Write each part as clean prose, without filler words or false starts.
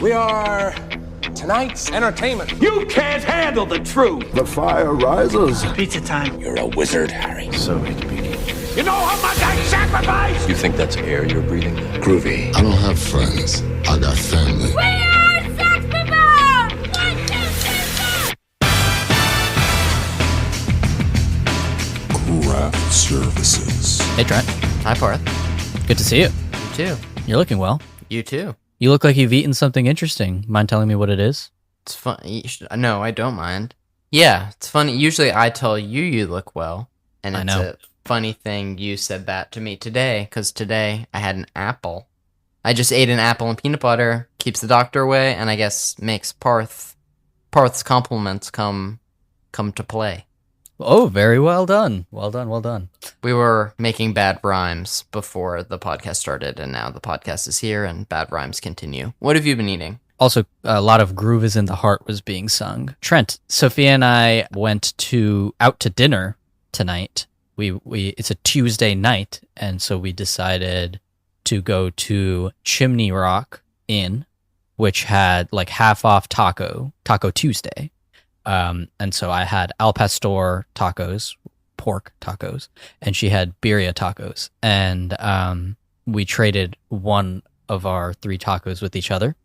We are tonight's entertainment. You can't handle the truth. The fire rises. Pizza time. You're a wizard, Harry. So it begins. You know how much I sacrificed? You think that's air you're breathing? Groovy. I don't have friends. I got family. We are Sex People! 1, 2, 3, 4! Craft Services. Hey, Trent. Hi, Parth. Good to see you. You too. You're looking well. You too. You look like you've eaten something interesting. Mind telling me what it is? It's fun. No, I don't mind. Yeah, it's funny. Usually I tell you look well. And it's a funny thing you said that to me today, because today I had an apple. I just ate an apple and peanut butter, keeps the doctor away, and I guess makes Parth's compliments come to play. Oh, very well done. Well done, well done. We were making bad rhymes before the podcast started, and now the podcast is here, and bad rhymes continue. What have you been eating? Also, a lot of Groove is in the Heart was being sung. Trent, Sophia and I went out to dinner tonight. It's a Tuesday night, and so we decided to go to Chimney Rock Inn, which had like half off Taco Tuesday. And so I had al pastor tacos, pork tacos, and she had birria tacos. And we traded one of our 3 tacos with each other.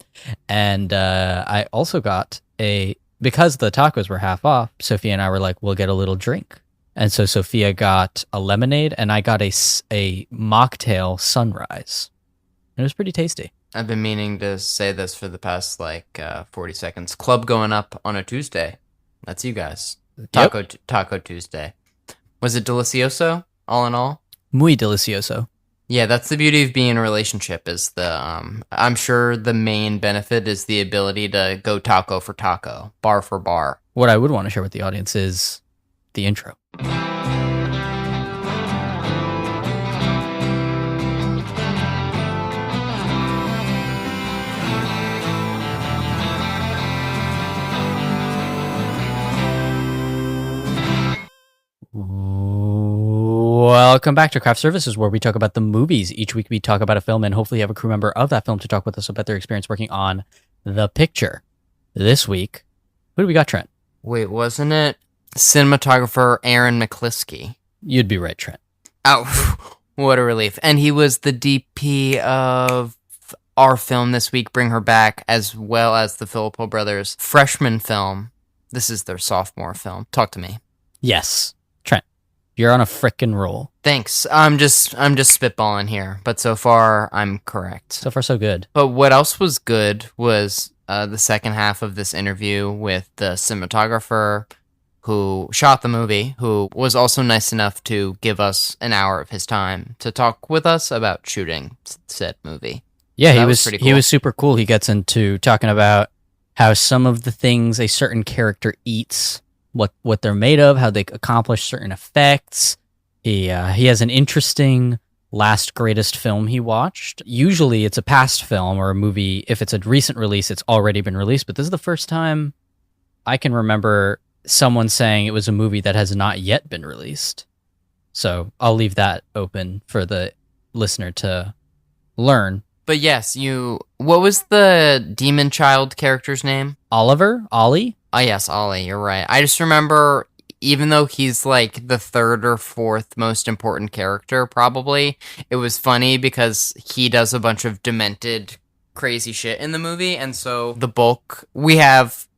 And I also got because the tacos were half off, Sophia and I were like, we'll get a little drink. And so Sophia got a lemonade, and I got a mocktail sunrise. It was pretty tasty. I've been meaning to say this for the past 40 seconds. Club going up on a Tuesday. That's you guys. Taco Tuesday. Was it delicioso, all in all? Muy delicioso. Yeah, that's the beauty of being in a relationship is I'm sure the main benefit is the ability to go taco for taco, bar for bar. What I would want to share with the audience is the intro. Welcome back to Craft Services, where we talk about the movies. Each week we talk about a film and hopefully have a crew member of that film to talk with us about their experience working on the picture. This week, who do we got, Trent? Wait, wasn't it cinematographer Aaron McLiskey? You'd be right, Trent. Oh, what a relief. And he was the DP of our film this week, Bring Her Back, as well as the Filippo brothers' freshman film. This is their sophomore film. Talk to me. Yes. Trent, you're on a frickin' roll. Thanks. I'm just spitballing here, but so far I'm correct. So far so good. But what else was good was the second half of this interview with the cinematographer who shot the movie, who was also nice enough to give us an hour of his time to talk with us about shooting said movie. Yeah, So he was pretty cool. He was super cool. He gets into talking about how some of the things a certain character eats, what they're made of, how they accomplish certain effects. He has an interesting last greatest film he watched. Usually it's a past film or a movie. If it's a recent release, it's already been released. But this is the first time I can remember someone saying it was a movie that has not yet been released. So I'll leave that open for the listener to learn. But yes, what was the demon child character's name? Ollie? Oh yes, Ollie, you're right. I just remember, even though he's like the 3rd or 4th most important character, probably, it was funny because he does a bunch of demented, crazy shit in the movie, and so the bulk we have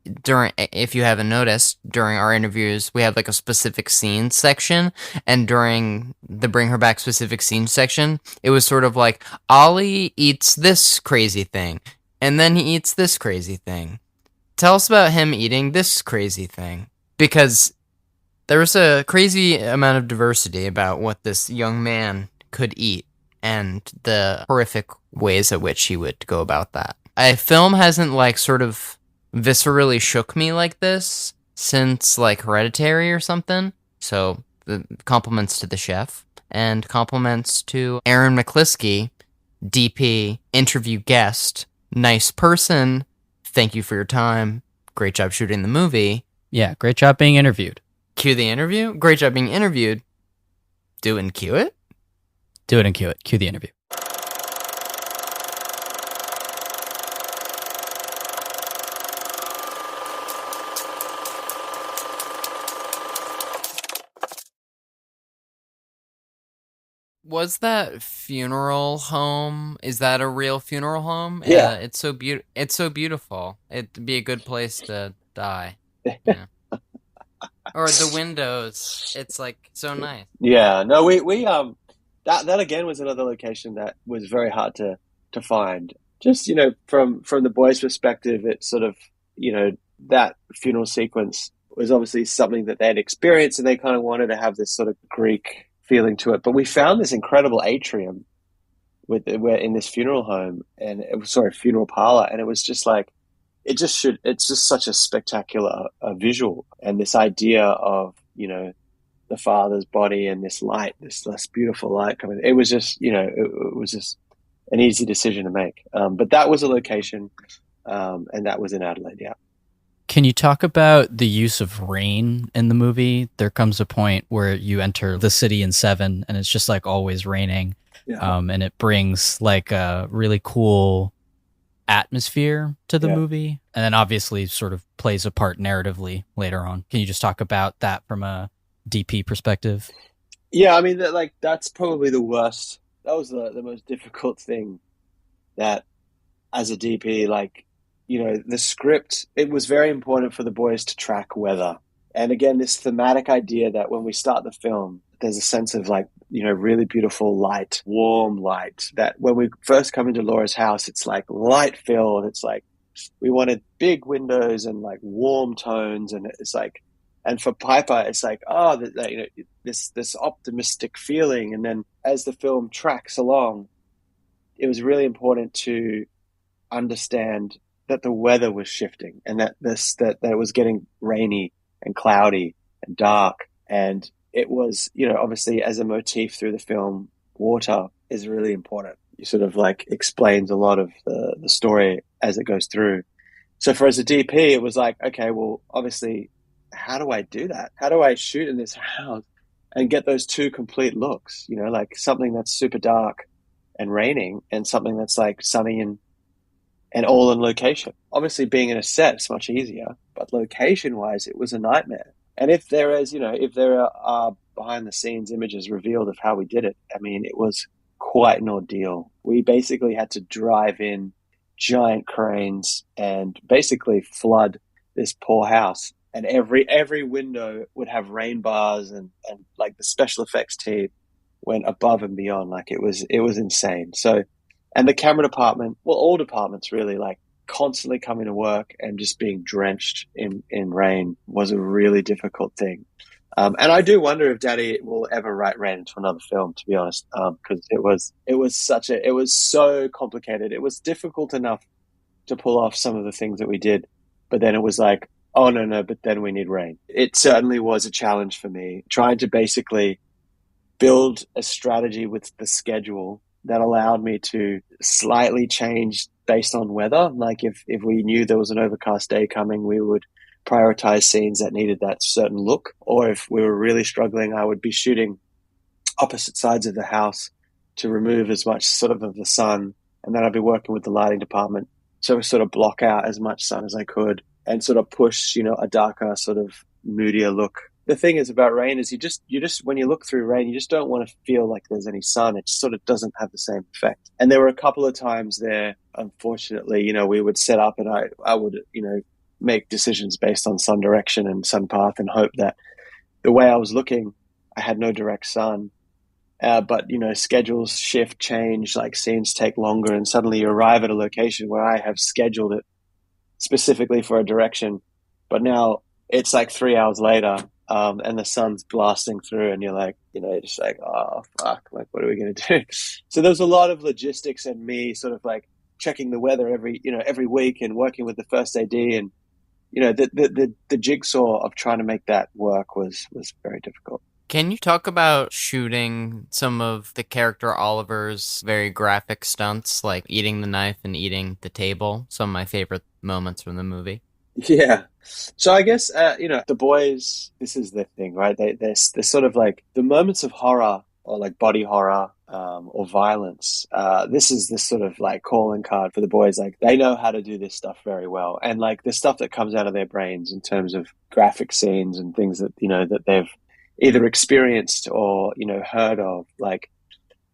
if you haven't noticed, during our interviews, we have like a specific scene section, and during the Bring Her Back specific scene section, it was sort of like, Ollie eats this crazy thing, and then he eats this crazy thing. Tell us about him eating this crazy thing, because there was a crazy amount of diversity about what this young man could eat, and the horrific ways at which he would go about that. A film hasn't like sort of viscerally shook me like this since like Hereditary or something. So the compliments to the chef and compliments to Aaron McLiskey, DP, interview guest, nice person. Thank you for your time. Great job shooting the movie. Yeah, great job being interviewed. Cue the interview. Great job being interviewed. Do and cue it. Do it and cue it. Cue the interview. Was that funeral home? Is that a real funeral home? Yeah. It's so It's so beautiful. It'd be a good place to die. Yeah. Or the windows. It's like so nice. Yeah, no, we that again was another location that was very hard to find. Just, from the boys' perspective, it's sort of, that funeral sequence was obviously something that they had experienced, and they kind of wanted to have this sort of Greek feeling to it. But we found this incredible atrium we're in this funeral home, and it was, sorry, funeral parlor, and it was just like, it's just such a spectacular visual, and this idea of, the father's body and this light, this beautiful light coming. It was just, it was just an easy decision to make. But that was a location, and that was in Adelaide. Yeah. Can you talk about the use of rain in the movie? There comes a point where you enter the city in 7, and it's just like always raining. Yeah. And it brings like a really cool atmosphere to the movie, and then obviously sort of plays a part narratively later on. Can you just talk about that from a DP perspective? Yeah, I mean, that's probably the worst. That was the most difficult thing, that as a DP, the script, it was very important for the boys to track weather. And again, this thematic idea that when we start the film, there's a sense of really beautiful light, warm light, that when we first come into Laura's house, it's like light filled. It's like, we wanted big windows and like warm tones. And it's like, and for Piper, it's like, this optimistic feeling. And then as the film tracks along, it was really important to understand that the weather was shifting, and that it was getting rainy and cloudy and dark. And it was, obviously as a motif through the film, water is really important. It sort of explains a lot of the story as it goes through. So for as a DP, it was like, okay, well, obviously, how do I do that? How do I shoot in this house and get those two complete looks? Something that's super dark and raining, and something that's like sunny and all in location. Obviously, being in a set is much easier, but location-wise, it was a nightmare. And if there are behind the scenes images revealed of how we did it, I mean, it was quite an ordeal. We basically had to drive in giant cranes and basically flood this poor house. And every window would have rain bars, and the special effects team went above and beyond. It was insane. So, and the camera department, well, all departments really, constantly coming to work and just being drenched in rain was a really difficult thing. And I do wonder if Daddy will ever write rain into another film, to be honest, because it was so complicated. It was difficult enough to pull off some of the things that we did, but then it was like, oh no, but then we need rain. It certainly was a challenge for me, trying to basically build a strategy with the schedule that allowed me to slightly change based on weather. If we knew there was an overcast day coming, we would prioritize scenes that needed that certain look. Or if we were really struggling, I would be shooting opposite sides of the house to remove as much sort of the sun. And then I'd be working with the lighting department to sort of block out as much sun as I could and sort of push, a darker, sort of moodier look. The thing is about rain is you just when you look through rain, you just don't want to feel like there's any sun. It just sort of doesn't have the same effect. And there were a couple of times there, unfortunately, we would set up and I would, make decisions based on sun direction and sun path and hope that the way I was looking, I had no direct sun. But, schedules shift, change, scenes take longer, and suddenly you arrive at a location where I have scheduled it specifically for a direction. But now it's 3 hours later, and the sun's blasting through, and you're just oh, fuck, what are we going to do? So there's a lot of logistics and me sort of checking the weather every week and working with the first AD, and, the jigsaw of trying to make that work was very difficult. Can you talk about shooting some of the character Oliver's very graphic stunts, like eating the knife and eating the table? Some of my favorite moments from the movie. Yeah. So I guess, the boys, this is the thing, right? They're sort of the moments of horror or body horror or violence. This is this sort of calling card for the boys. They know how to do this stuff very well. And the stuff that comes out of their brains in terms of graphic scenes and things that, that they've either experienced or, heard of,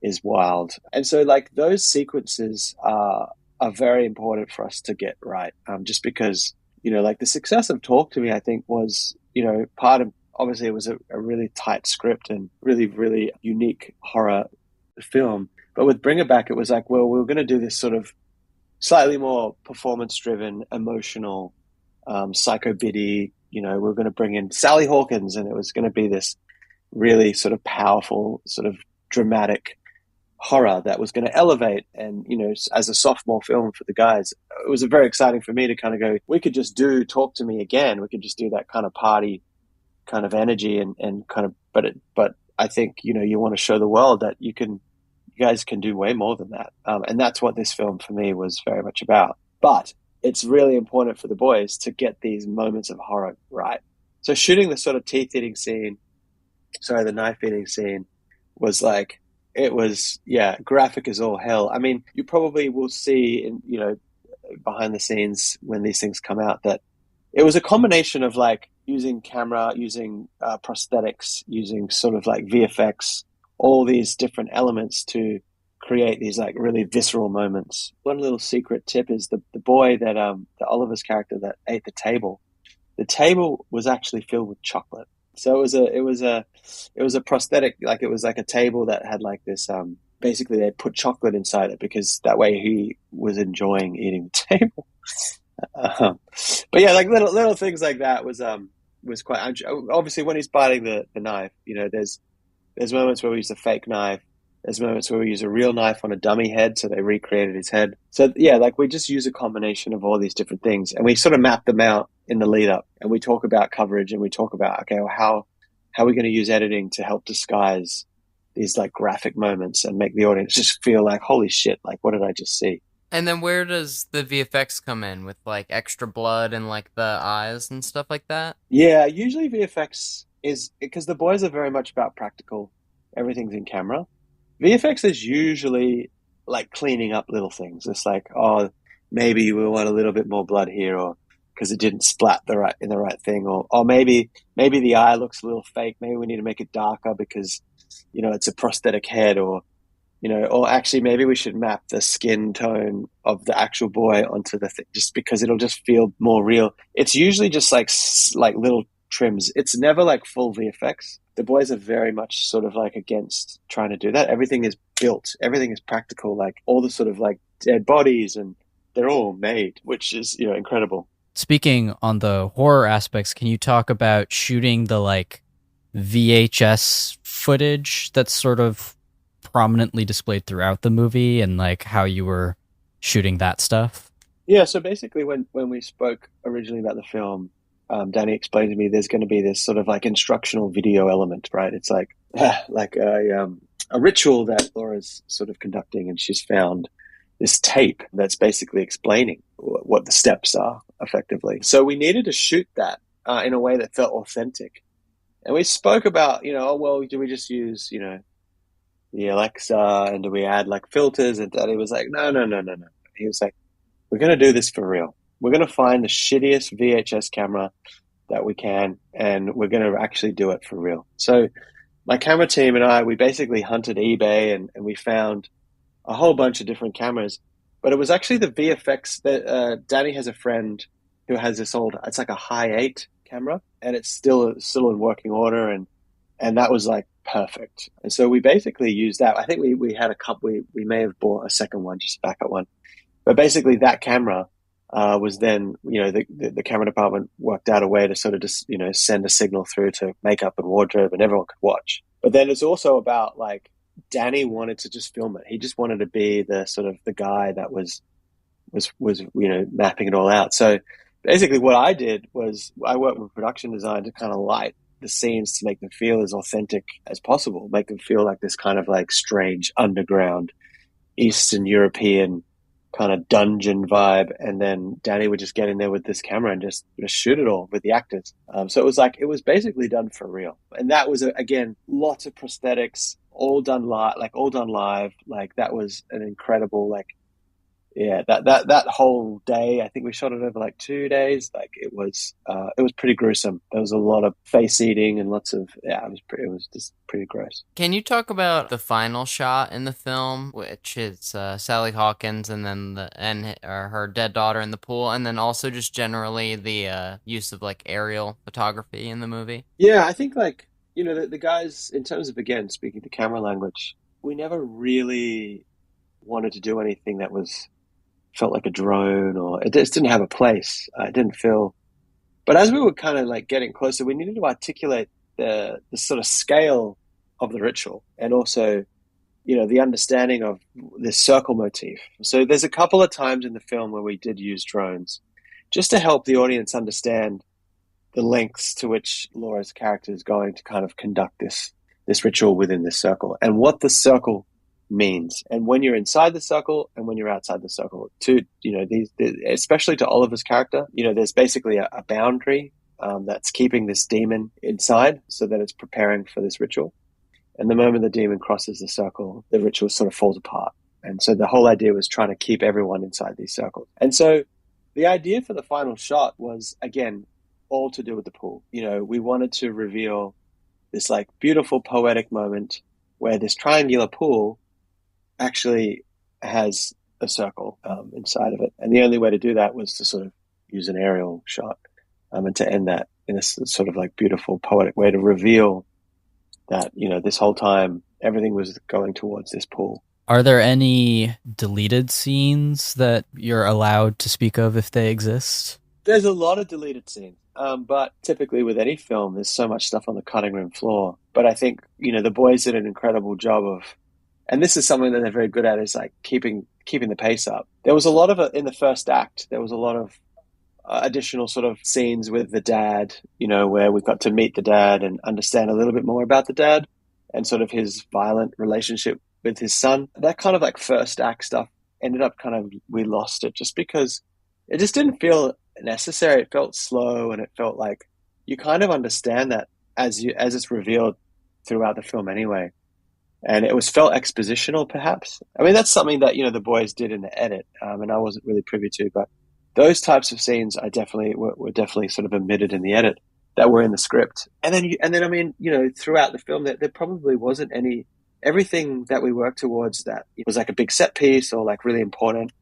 is wild. And so like those sequences are very important for us to get right. Just because, like the success of Talk to Me, I think was, part of, obviously it was a really tight script and really, really unique horror film. But with Bring It Back, it was like, well, we were going to do this sort of slightly more performance-driven, emotional, psycho-biddy, we're going to bring in Sally Hawkins, and it was going to be this really sort of powerful, sort of dramatic horror that was going to elevate. And, as a sophomore film for the guys, it was very exciting for me to kind of go, we could just do Talk to Me again. We could just do that kind of party kind of energy and kind of, but I think, you want to show the world that you guys can do way more than that. And that's what this film for me was very much about. But it's really important for the boys to get these moments of horror right. So shooting the sort of the knife eating scene was like, it was, graphic as all hell. I mean, you probably will see in, behind the scenes when these things come out that it was a combination of like using camera, using prosthetics, using sort of like VFX, all these different elements to create these like really visceral moments. One little secret tip is the boy that Oliver's character that ate the table was actually filled with chocolate. So it was a prosthetic, like it was like a table that had like this basically they put chocolate inside it because that way he was enjoying eating the table. But yeah, like little things like that was quite obviously when he's biting the knife, there's moments where we use a fake knife. There's moments where we use a real knife on a dummy head, so they recreated his head. So yeah, like we just use a combination of all these different things, and we sort of map them out in the lead up, and we talk about coverage, and we talk about, okay, well, how are we going to use editing to help disguise these like graphic moments and make the audience just feel like, holy shit, like what did I just see? And then where does the VFX come in with like extra blood and like the eyes and stuff like that? Yeah, usually VFX is because the boys are very much about practical. Everything's in camera. VFX is usually like cleaning up little things. It's like, oh, maybe we want a little bit more blood here, or because it didn't splat in the right thing, or maybe the eye looks a little fake. Maybe we need to make it darker because it's a prosthetic head, or actually maybe we should map the skin tone of the actual boy onto the thing, just because it'll just feel more real. It's usually just like little trims. It's never like full VFX. The boys are very much sort of like against trying to do that. Everything is built. Everything is practical. Like all the sort of like dead bodies, and they're all made, which is, incredible. Speaking on the horror aspects, can you talk about shooting the like VHS footage that's sort of prominently displayed throughout the movie, and like how you were shooting that stuff? Yeah, so basically when we spoke originally about the film, Danny explained to me there's going to be this sort of like instructional video element, right? It's like a ritual that Laura's sort of conducting, and she's found this tape that's basically explaining what the steps are effectively. So we needed to shoot that in a way that felt authentic. And we spoke about, oh, well, do we just use, the Alexa, and do we add like filters? And Daddy was like, no. He was like, we're going to do this for real. We're going to find the shittiest VHS camera that we can, and we're going to actually do it for real. So my camera team and I, we basically hunted eBay, and we found a whole bunch of different cameras. But it was actually the VFX that Danny has a friend who has this it's like a high 8 camera, and it's still in working order, and that was like perfect. And so we basically used that. I think we had a couple. We may have bought a second one, just a backup one. But basically that camera was then, the camera department worked out a way to sort of just, send a signal through to makeup and wardrobe, and everyone could watch. But then it's also about like, Danny wanted to just film it. He just wanted to be the sort of the guy that was mapping it all out. So basically what I did was I worked with production design to kind of light the scenes to make them feel as authentic as possible, make them feel like this kind of like strange underground Eastern European kind of dungeon vibe. And then Danny would just get in there with this camera and just shoot it all with the actors. So it was basically done for real. And that was, again, lots of prosthetics, all done live. Like that was an incredible, like, yeah, that whole day, I think we shot it over like 2 days. Like it was pretty gruesome. There was a lot of face eating and lots of, it was just pretty gross. Can you talk about the final shot in the film, which is Sally Hawkins and then her dead daughter in the pool, and then also just generally the use of like aerial photography in the movie? Yeah, I think like, the guys, in terms of, again, speaking the camera language, we never really wanted to do anything that felt like a drone, or it just didn't have a place. It didn't feel, but as we were kind of like getting closer, we needed to articulate the sort of scale of the ritual, and also, the understanding of this circle motif. So there's a couple of times in the film where we did use drones just to help the audience understand the lengths to which Laura's character is going to kind of conduct this ritual within this circle, and what the circle means, and when you're inside the circle and when you're outside the circle. Especially to Oliver's character, there's basically a boundary that's keeping this demon inside so that it's preparing for this ritual. And the moment the demon crosses the circle, the ritual sort of falls apart. And so the whole idea was trying to keep everyone inside these circles. And so the idea for the final shot was, again, all to do with the pool. We wanted to reveal this like beautiful poetic moment where this triangular pool actually has a circle inside of it. And the only way to do that was to sort of use an aerial shot and to end that in a sort of like beautiful poetic way to reveal that, this whole time everything was going towards this pool. Are there any deleted scenes that you're allowed to speak of if they exist? There's a lot of deleted scenes, but typically with any film, there's so much stuff on the cutting room floor. But I think, the boys did an incredible job of, and this is something that they're very good at, is like keeping the pace up. There was a lot of it in the first act. There was a lot of additional sort of scenes with the dad, where we got to meet the dad and understand a little bit more about the dad and sort of his violent relationship with his son. That kind of like first act stuff ended up we lost it just because it just didn't feel necessary. It felt slow, and it felt like you kind of understand that as it's revealed throughout the film anyway. And it felt expositional, perhaps. I mean, that's something that, the boys did in the edit, and I wasn't really privy to, but those types of scenes were definitely sort of omitted in the edit that were in the script. And then, I mean, throughout the film, there probably wasn't everything that we worked towards that it was like a big set piece or like really important.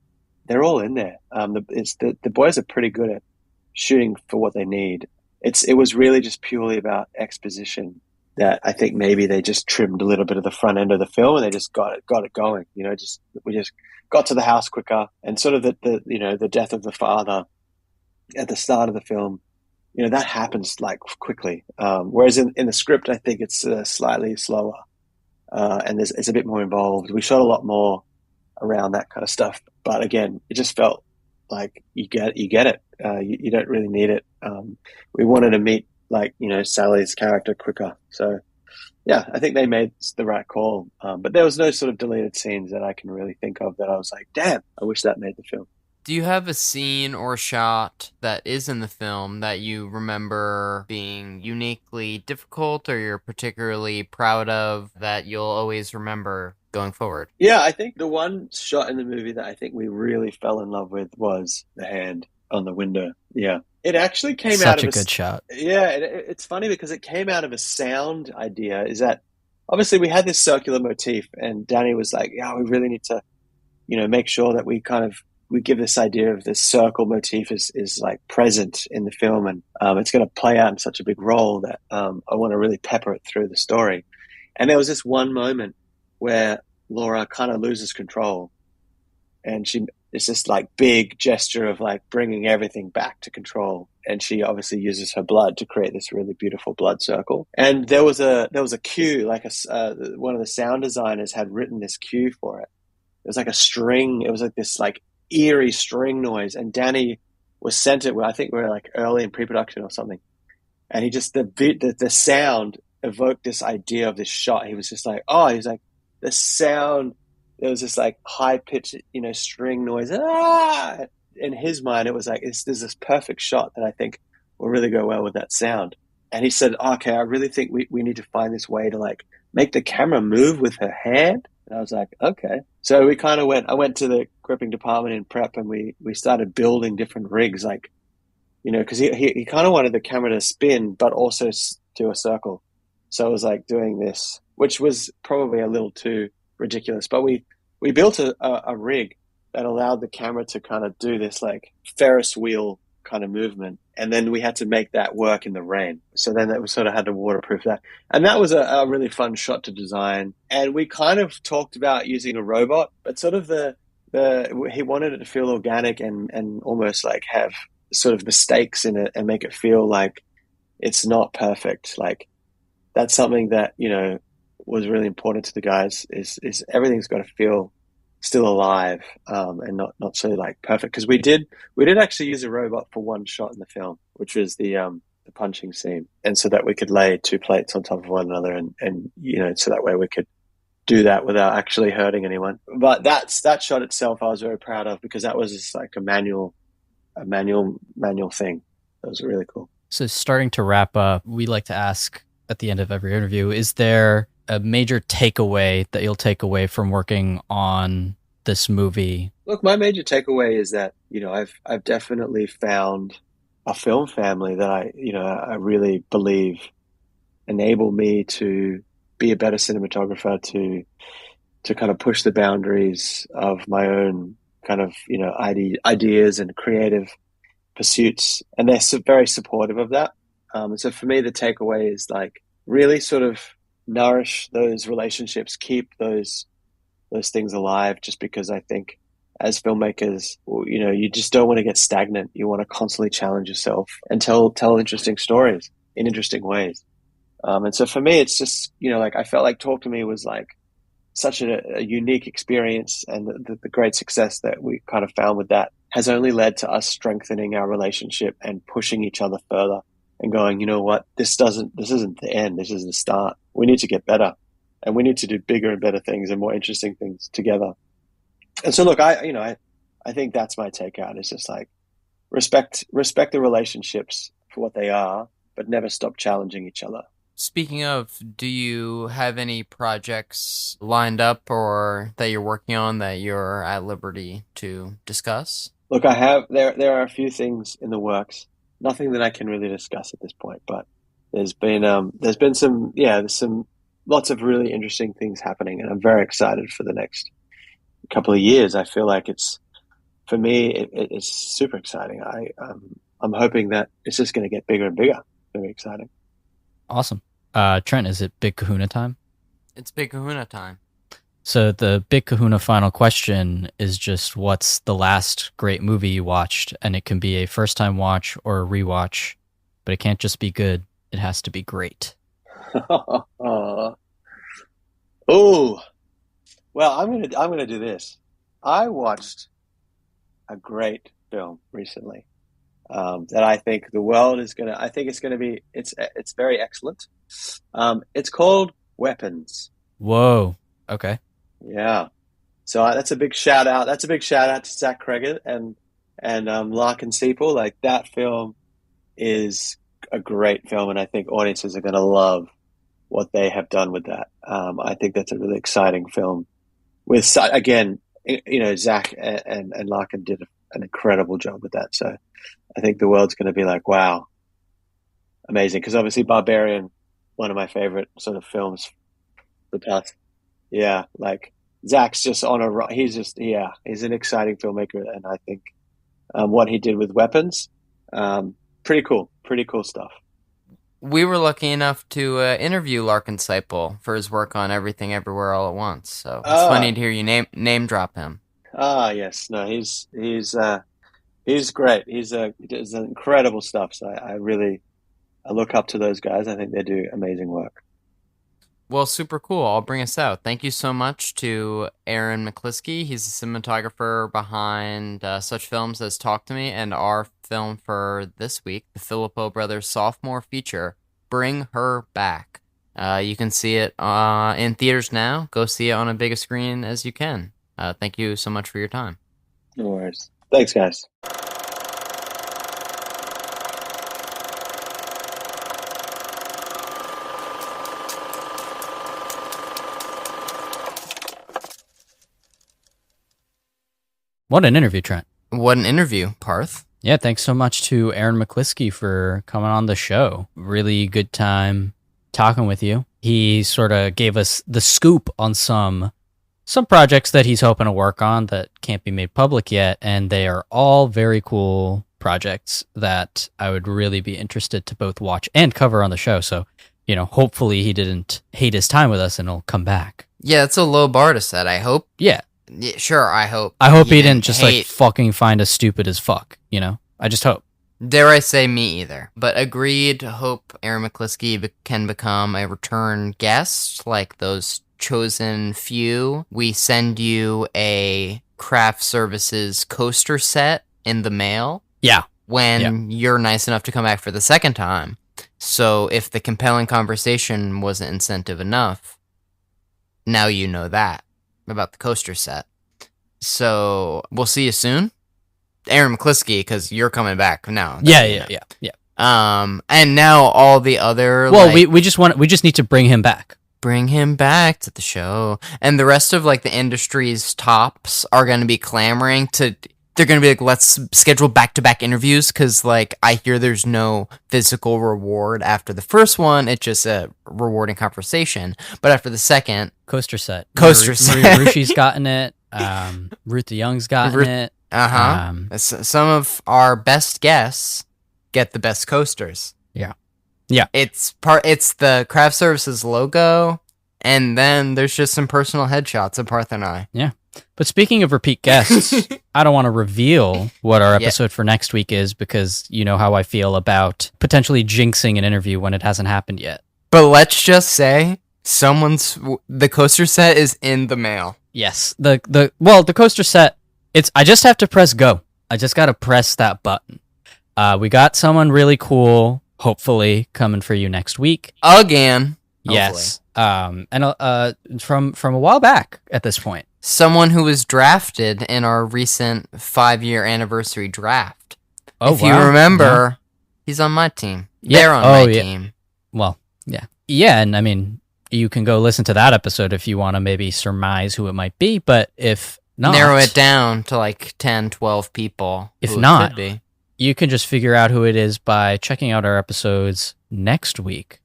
They're all in there. The boys are pretty good at shooting for what they need. It was really just purely about exposition that I think maybe they just trimmed a little bit of the front end of the film and they just got it going. We just got to the house quicker, and sort of the death of the father at the start of the film, that happens like quickly. Whereas in the script, I think it's slightly slower, and it's a bit more involved. We shot a lot more around that kind of stuff, but again, it just felt like you get it. You don't really need it. We wanted to meet Sally's character quicker. So yeah, I think they made the right call. But there was no sort of deleted scenes that I can really think of that I was like, damn, I wish that made the film. Do you have a scene or shot that is in the film that you remember being uniquely difficult or you're particularly proud of that you'll always remember going forward? Yeah, I think the one shot in the movie that I think we really fell in love with was the hand on the window. Yeah. It actually came out of such a good shot. Yeah, it's funny because it came out of a sound idea. Is that obviously we had this circular motif, and Danny was like, "Yeah, we really need to, make sure that we give this idea of this circle motif is like present in the film, and it's going to play out in such a big role that I want to really pepper it through the story." And there was this one moment where Laura kind of loses control, and it's this like big gesture of like bringing everything back to control. And she obviously uses her blood to create this really beautiful blood circle. And there was a cue, like one of the sound designers had written this cue for it. It was like a string. It was like this like eerie string noise. And Danny was sent it. I think we were like early in pre-production or something. And he just, the sound evoked this idea of this shot. He was just like, the sound, there was this like high pitched, string noise. Ah! In his mind, it was like, there's this perfect shot that I think will really go well with that sound. And he said, okay, I really think we need to find this way to like make the camera move with her hand. And I was like, okay. So we kind of I went to the gripping department in prep, and we started building different rigs, like, you know, because he kind of wanted the camera to spin, but also do a circle. So I was like doing this, which was probably a little too ridiculous, but we built a rig that allowed the camera to kind of do this like Ferris wheel kind of movement. And then we had to make that work in the rain. So then we sort of had to waterproof that. And that was a really fun shot to design. And we kind of talked about using a robot, but sort of he wanted it to feel organic and almost like have sort of mistakes in it and make it feel like it's not perfect. Like that's something that, you know, was really important to the guys is everything's got to feel still alive, and not so like perfect. Because we did actually use a robot for one shot in the film, which was the punching scene, and so that we could lay two plates on top of one another, and you know, so that way we could do that without actually hurting anyone. But that shot itself, I was very proud of, because that was just like a manual thing. That was really cool. So starting to wrap up, we like to ask at the end of every interview, is there a major takeaway that you'll take away from working on this movie? Look, my major takeaway is that, you know, I've definitely found a film family that I really believe enable me to be a better cinematographer, to kind of push the boundaries of my own kind of, you know, ideas and creative pursuits. And they're very supportive of that. So for me, the takeaway is like really sort of nourish those relationships, keep those things alive, just because I think as filmmakers, you know, you just don't want to get stagnant. You want to constantly challenge yourself and tell interesting stories in interesting ways. And so for me, it's just, you know, like I felt like Talk to Me was like such a unique experience, and the great success that we kind of found with that has only led to us strengthening our relationship and pushing each other further and going, you know what, this isn't the end, this is the start. We need to get better, and we need to do bigger and better things and more interesting things together. And so look, I think that's my takeout. It's just like respect the relationships for what they are, but never stop challenging each other. Speaking of, do you have any projects lined up or that you're working on that you're at liberty to discuss? Look, I have. There are a few things in the works. Nothing that I can really discuss at this point, but there's been some lots of really interesting things happening, and I'm very excited for the next couple of years. I feel like for me it's super exciting. I'm hoping that it's just going to get bigger and bigger. Very exciting. Awesome. Trent, is it Big Kahuna time? It's Big Kahuna time. So the Big Kahuna final question is just, what's the last great movie you watched? And it can be a first-time watch or a rewatch, but it can't just be good. It has to be great. Oh, well, I'm gonna do this. I watched a great film recently that I think the world is gonna. I think it's gonna be. It's very excellent. It's called Weapons. Whoa. Okay. Yeah. So that's a big shout out. That's a big shout out to Zach Cregger and Larkin Seipel. Like, that film is a great film, and I think audiences are going to love what they have done with that. I think that's a really exciting film. With, again, you know, Zach and Larkin did an incredible job with that. So I think the world's going to be like, wow, amazing. Because obviously Barbarian, one of my favorite sort of films the past. Yeah, like Zach's just he's an exciting filmmaker, and I think what he did with Weapons, pretty cool stuff. We were lucky enough to interview Larkin Seipel for his work on Everything Everywhere All at Once, so it's funny to hear you name drop him. Yes, no, he's great. He does incredible stuff. So I look up to those guys. I think they do amazing work. Well, super cool. I'll bring us out. Thank you so much to Aaron McLiskey. He's the cinematographer behind such films as Talk to Me and our film for this week, the Filippo Brothers sophomore feature, Bring Her Back. You can see it in theaters now. Go see it on a big screen as you can. Thank you so much for your time. No worries. Thanks, guys. What an interview, Trent. What an interview, Parth. Yeah, thanks so much to Aaron McLiskey for coming on the show. Really good time talking with you. He sort of gave us the scoop on some projects that he's hoping to work on that can't be made public yet, and they are all very cool projects that I would really be interested to both watch and cover on the show. So, hopefully he didn't hate his time with us and he'll come back. Yeah, it's a low bar to set, I hope. Yeah. Yeah, sure, I hope. I hope he didn't just fucking find us stupid as fuck, I just hope. Dare I say me either. But agreed, hope Aaron McLisky can become a return guest, like those chosen few. We send you a craft services coaster set in the mail. Yeah. When you're nice enough to come back for the second time. So if the compelling conversation wasn't incentive enough, now you know that about the coaster set. So we'll see you soon. Aaron McLisky, because you're coming back now. Yeah. And now all the other we just need to bring him back. Bring him back to the show. And the rest of the industry's tops are going to be clamoring to. They're going to be like, let's schedule back-to-back interviews because, I hear there's no physical reward after the first one. It's just a rewarding conversation. But after the second... Coaster set. Rushi's gotten it. Ruth the Young's gotten it. Uh-huh. Some of our best guests get the best coasters. Yeah. It's the craft services logo, and then there's just some personal headshots of Parth and I. Yeah. But speaking of repeat guests, I don't want to reveal what our episode for next week is because you know how I feel about potentially jinxing an interview when it hasn't happened yet. But let's just say the coaster set is in the mail. Yes. The coaster set, I just have to press go. I just got to press that button. We got someone really cool, hopefully coming for you next week. Again. Yes. And from a while back at this point. Someone who was drafted in our recent 5-year anniversary draft. Oh, if you remember, he's on my team. They're on my team. Well, yeah. Yeah, and I mean, you can go listen to that episode if you want to maybe surmise who it might be, but if not... Narrow it down to 10, 12 people. If not, you can just figure out who it is by checking out our episodes next week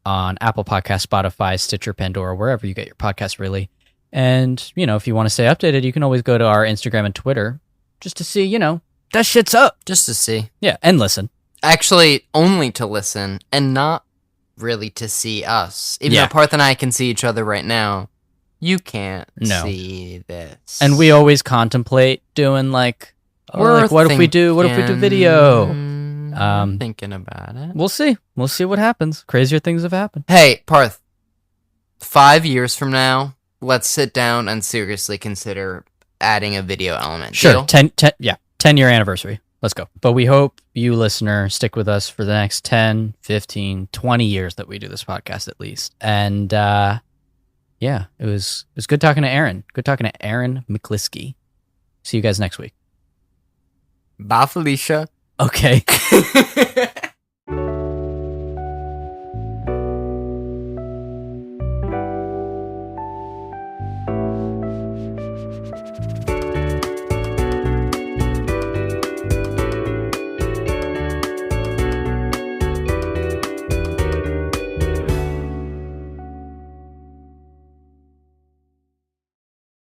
on Apple Podcasts, Spotify, Stitcher, Pandora, wherever you get your podcasts, really. And, if you want to stay updated, you can always go to our Instagram and Twitter just to see, that shit's up. Just to see. Yeah, and listen. Actually, only to listen and not really to see us. Even though Parth and I can see each other right now, you can't see this. And we always contemplate doing what if we do video? Thinking about it. We'll see. We'll see what happens. Crazier things have happened. Hey, Parth, 5 years from now, let's sit down and seriously consider adding a video element. Sure. 10-year anniversary. Let's go. But we hope you, listener, stick with us for the next 10, 15, 20 years that we do this podcast at least. And it was good talking to Aaron. Good talking to Aaron McLisky. See you guys next week. Bye, Felicia. Okay.